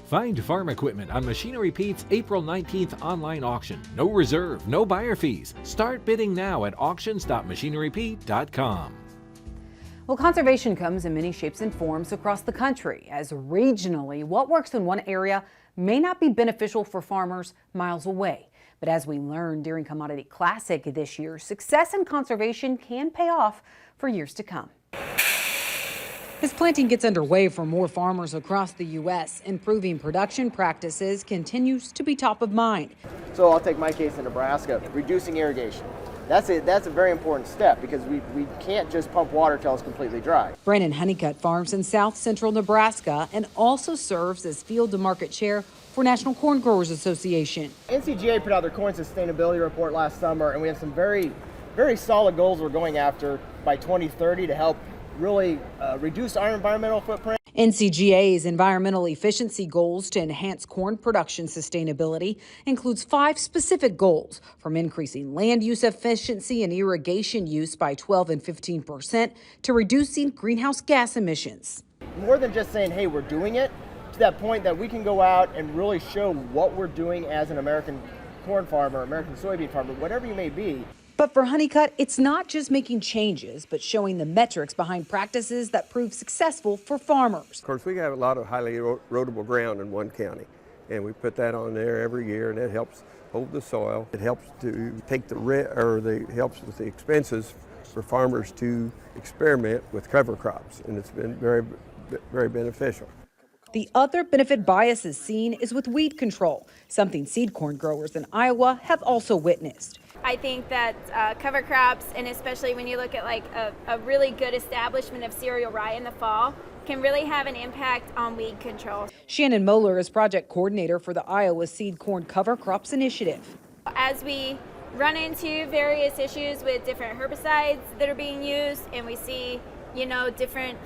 Find farm equipment on Machinery Pete's April 19th online auction. No reserve, no buyer fees. Start bidding now at auctions.machinerypete.com. Well, conservation comes in many shapes and forms across the country, as regionally, what works in one area may not be beneficial for farmers miles away. But as we learned during Commodity Classic this year, success in conservation can pay off for years to come. As planting gets underway for more farmers across the U.S., improving production practices continues to be top of mind. So I'll take my case in Nebraska, reducing irrigation. That's a very important step because we can't just pump water till it's completely dry. Brandon Honeycutt farms in south central Nebraska and also serves as field to market chair for National Corn Growers Association. NCGA put out their corn sustainability report last summer, and we have some very, very solid goals we're going after by 2030 to help really reduce our environmental footprint. NCGA's environmental efficiency goals to enhance corn production sustainability includes 5 specific goals, from increasing land use efficiency and irrigation use by 12 and 15% to reducing greenhouse gas emissions. More than just saying, hey, we're doing it, to that point that we can go out and really show what we're doing as an American corn farmer, American soybean farmer, whatever you may be. But for Honeycutt, it's not just making changes, but showing the metrics behind practices that prove successful for farmers. Of course, we have a lot of highly erodible ground in one county, and we put that on there every year, and it helps hold the soil. It helps to take helps with the expenses for farmers to experiment with cover crops, and it's been very, very beneficial. The other benefit bias is seen is with weed control, something seed corn growers in Iowa have also witnessed. I think that cover crops, and especially when you look at like a really good establishment of cereal rye in the fall, can really have an impact on weed control. Shannon Moeller is project coordinator for the Iowa Seed Corn Cover Crops Initiative. As we run into various issues with different herbicides that are being used, and we see, different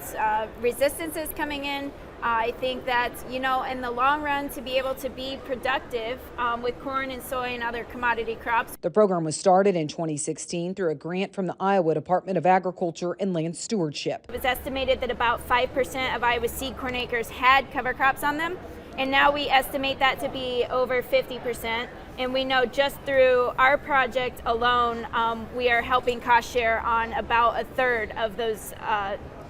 resistances coming in, I think that, in the long run, to be able to be productive with corn and soy and other commodity crops. The program was started in 2016 through a grant from the Iowa Department of Agriculture and Land Stewardship. It was estimated that about 5% of Iowa's seed corn acres had cover crops on them, and now we estimate that to be over 50%. And we know just through our project alone, we are helping cost share on about a third of those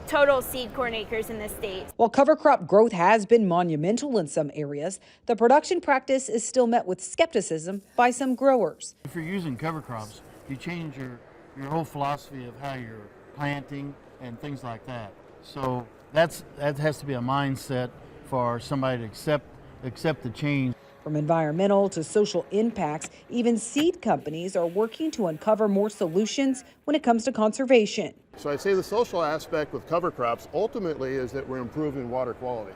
total seed corn acres in the state. While cover crop growth has been monumental in some areas, the production practice is still met with skepticism by some growers. If you're using cover crops, you change your whole philosophy of how you're planting and things like that. So that has to be a mindset for somebody to accept the change. From environmental to social impacts, even seed companies are working to uncover more solutions when it comes to conservation. So I'd say the social aspect with cover crops ultimately is that we're improving water quality.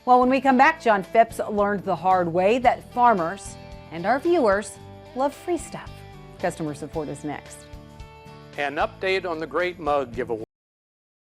Well, when we come back, John Phipps learned the hard way that farmers and our viewers love free stuff. Customer support is next. An update on the Great Mug giveaway.